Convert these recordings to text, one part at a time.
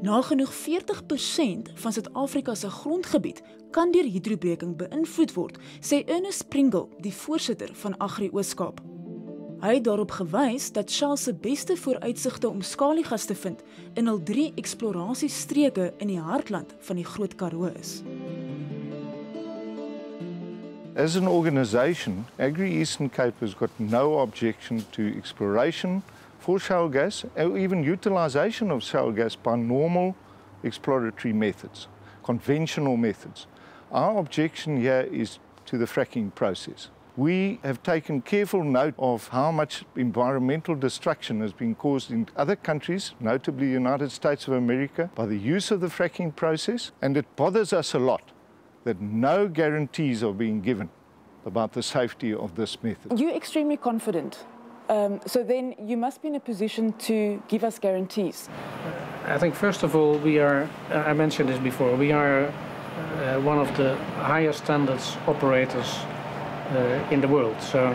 Nagenoeg 40% van Suid-Afrika se grondgebied kan deur hidrobreking beïnvloed word, sê Ernest Pringle, die voorsitter van Agri Oos-Kaap. Hy het daarop gewys dat Shell se beste vooruitsigte om skaliegas te vind in hul 3 eksplorasiestreke in die hartland van die Groot Karoo is. As an organisation, Agri Eastern Cape has got no objection to exploration for shale gas or even utilisation of shale gas by normal exploratory methods, conventional methods. Our objection here is to the fracking process. We have taken careful note of how much environmental destruction has been caused in other countries, notably the United States of America, by the use of the fracking process, and it bothers us a lot that no guarantees are being given about the safety of this method. You're extremely confident. So then you must be in a position to give us guarantees. I think first of all, we are, I mentioned this before, we are one of the highest standards operators in the world. So,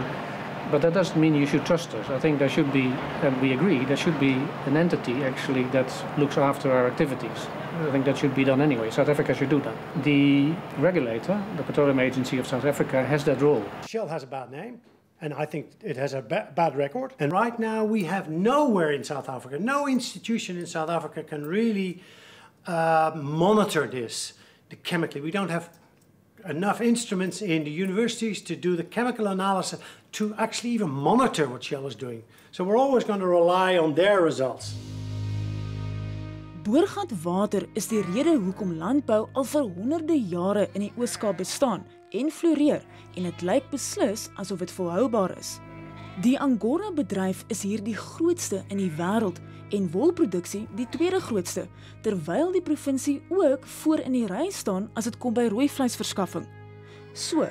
but that doesn't mean you should trust us. I think there should be, and we agree, there should be an entity actually that looks after our activities. I think that should be done anyway. South Africa should do that. The regulator, the Petroleum Agency of South Africa, has that role. Shell has a bad name, and I think it has a bad record. And right now we have nowhere in South Africa, no institution in South Africa can really monitor this chemically. We don't have enough instruments in the universities to do the chemical analysis to actually even monitor what Shell is doing. So we're always going to rely on their results. Boorgatwater is die rede hoekom landbou al vir honderde jare in die Oos-Kaap bestaan en floreer en dit lyk beslis asof dit volhoubaar is. Die Angora bedryf is hier die grootste in die wêreld en wolproduksie die tweede grootste, terwyl die provinsie ook voor in die ry staan as dit kom by rooi vleisverskaffing. So,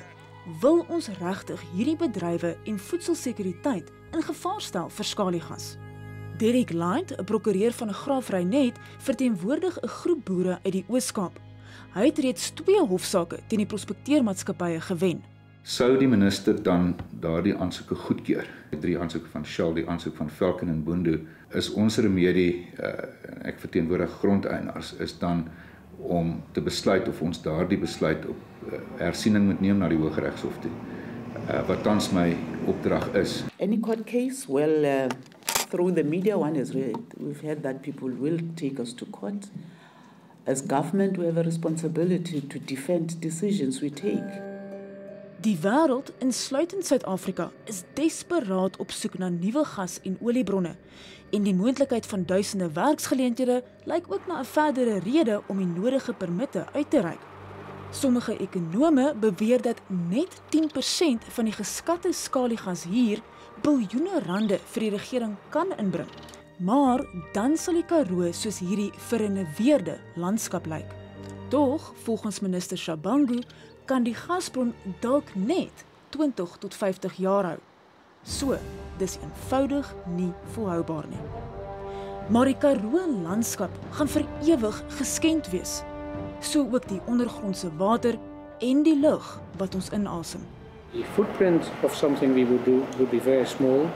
wil ons regtig hierdie bedrywe en voedselsekuriteit in gevaar stel vir skaliegas? Derek Light, 'n prokureur van 'n Graafreinet, verteenwoordig 'n groep boere uit die Oos-Kaap. Hy het reeds 2 hofsaake teen die prospekteermaatskappye gewen. Sou die minister dan daardie aansoeke goedkeur? Die 3 aansoeke van Shell, die aansoek van Falcon en Boendo, is ons remedie, ek verteenwoordig grondeienaars, is dan om te besluit of ons daardie besluit op hersiening moet neem na die Hooggeregshof toe, wat tans my opdrag is. Any court case, well, through the media one is read. We've heard that people will take us to court. As government, we have a responsibility to defend decisions we take. Die wêreld, insluitend Suid-Afrika, is desperaat op soek na nuwe gas en oliebronne en die moontlikheid van duisende werksgeleenthede lyk ook na 'n verdere rede om die nodige permitte uit te reik. Sommige ekonome beweer dat net 10% van die geskatte skaliegas hier biljoene rande vir die regering kan inbring. Maar dan sal die Karoo soos hierdie verrenoveerde landskap lyk. Tog, volgens minister Shabangu, kan die gasbron dalk net 20 tot 50 jaar hou. So, dis eenvoudig nie volhoubaar nie. Maar die Karoo landskap gaan vir ewig geskenk wees. So ook die ondergrondse water en die lug wat ons inasem. The footprint of something we would do would be very small.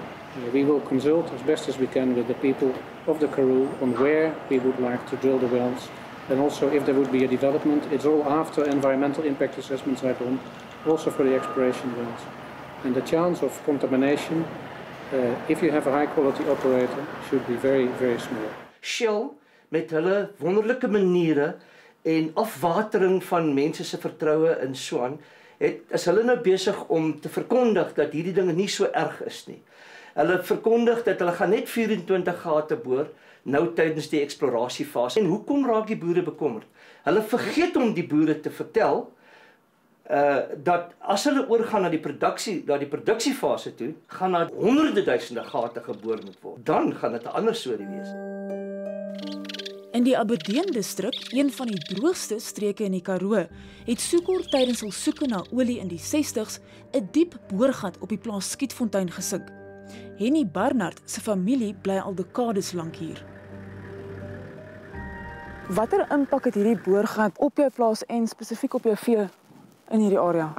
We will consult as best as we can with the people of the Karoo on where we would like to drill the wells. And also if there would be a development, it's all after environmental impact assessments are done, also for the exploration wells. And the chance of contamination, if you have a high quality operator, should be very, very small. Shell, met hulle wonderlike maniere en afwatering van mense se vertroue in Swan, is hulle nou besig om te verkondig dat hierdie dinge nie so erg is nie. Hulle verkondig dat hulle gaan net 24 gate boor, nou tydens die eksplorasiefase. En hoekom raak die boere bekommerd? Hulle vergeet om die boere te vertel dat as hulle oorgaan na die produksiefase toe, gaan daar honderde duisende gate geboor moet word. Dan gaan dit 'n ander storie wees. In die Aberdeen-distrik, een van die droogste streke in die Karoo, het Soekor tydens hul soeke na olie in die 60s 'n diep boorgat op die plaas Skietfontein gesink. Henny Barnard se familie bly al dekades lank hier. Watter impak het hierdie boorgat op jou plaas en spesifiek op jou vee in hierdie area?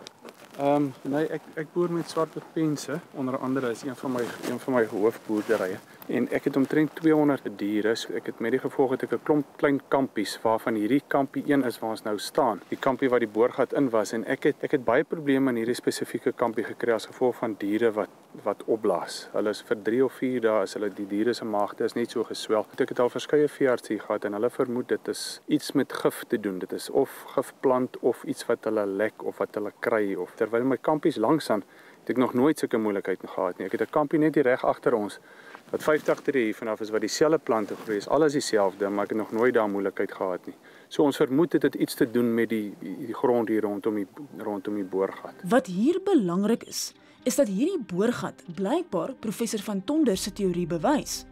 Nee, ek boer met Swartbepense, onder andere is een van my hoofboerderye. En ek het omtrent 200 diere, so ek het met die gevolg het ek 'n klomp klein kampies, waarvan hierdie kampie een is waar ons nou staan. Die kampie waar die boorgat in was, en ek het baie probleme in hierdie spesifieke kampie gekry as gevolg van diere wat opblaas. Hulle is vir 3 of 4 dae, as hulle die diere se maagte is net so geswel. Ek het al verskeie veeartse hier gehad en hulle vermoed dit is iets met gif te doen. Dit is of gifplant of iets wat hulle lek of wat hulle kry, of terwyl my kampies langs aan, het ek nog nooit sulke moeilikheid gehad nie. Ek het 'n kampie net hier reg agter ons wat 50 hier vanaf is wat dieselfde plante groei is. Alles dieselfde, maar ek het nog nooit daar moeilikheid gehad nie. So ons vermoed dit het iets te doen met die grond hier rondom die boorgat. Wat hier belangrik is dat hierdie boorgat blykbaar professor van Tonder se teorie bewys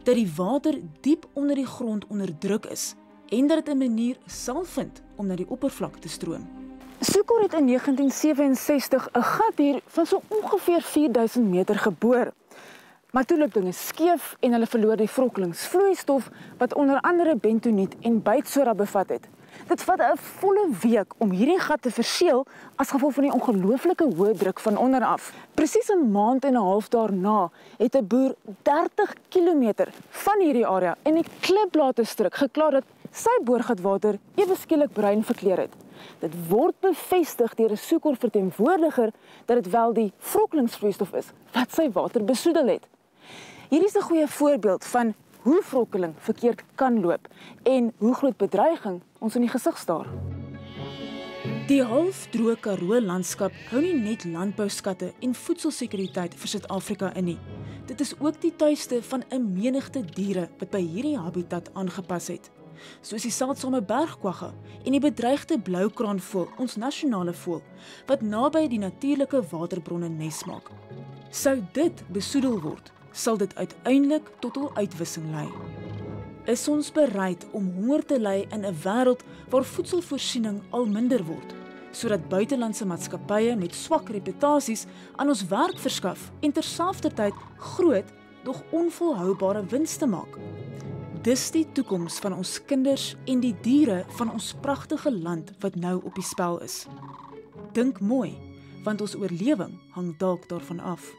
dat die water diep onder die grond onderdruk is en dat dit 'n manier sal vind om na die oppervlak te stroom. Sukor het in 1967 'n gat hier van so ongeveer 4000 meter geboor. Maar toe loop dinge skeef en hulle verloor die vrokkelingsvloeistof wat onder andere bentoniet en bytsoda bevat het. Dit vat 'n volle week om hierdie gat te verseël as gevolg van die ongelooflike hoë druk van onder af. Presies 'n maand en 'n half daarna het 'n boer 30 km van hierdie area in die klipblate struik geklaar dat sy boorgatwater ewe skielik bruin verkleur het. Dit word bevestig deur 'n suikerverteenwoordiger dat dit wel die vrokkelingsvloeistof is wat sy water besoedel het. Hierdie is 'n goeie voorbeeld van hoe vrokkeling verkeerd kan loop en hoe groot bedreiging ons in die gesig staar. Die halfdroë Karoo landskap hou nie net landbouskatte en voedselsekuriteit vir Suid-Afrika in nie. Dit is ook die tuiste van 'n menigte diere wat by hierdie habitat aangepas het, soos die seldsame bergkwagga en die bedreigde bloukraanvoël, ons nasionale voël, wat naby die natuurlike waterbronne nes maak. Sou dit besoedel word, sal dit uiteindelik tot 'n uitwissing lei. Is ons bereid om honger te ly in 'n wêreld waar voedselvoorsiening al minder word, sodat buitelandse maatskappye met swak reputasies aan ons werk verskaf en terselfdertyd groot, dog onvolhoubare winste maak? Dis die toekoms van ons kinders en die diere van ons pragtige land wat nou op die spel is. Dink mooi, want ons oorlewing hang dalk daarvan af.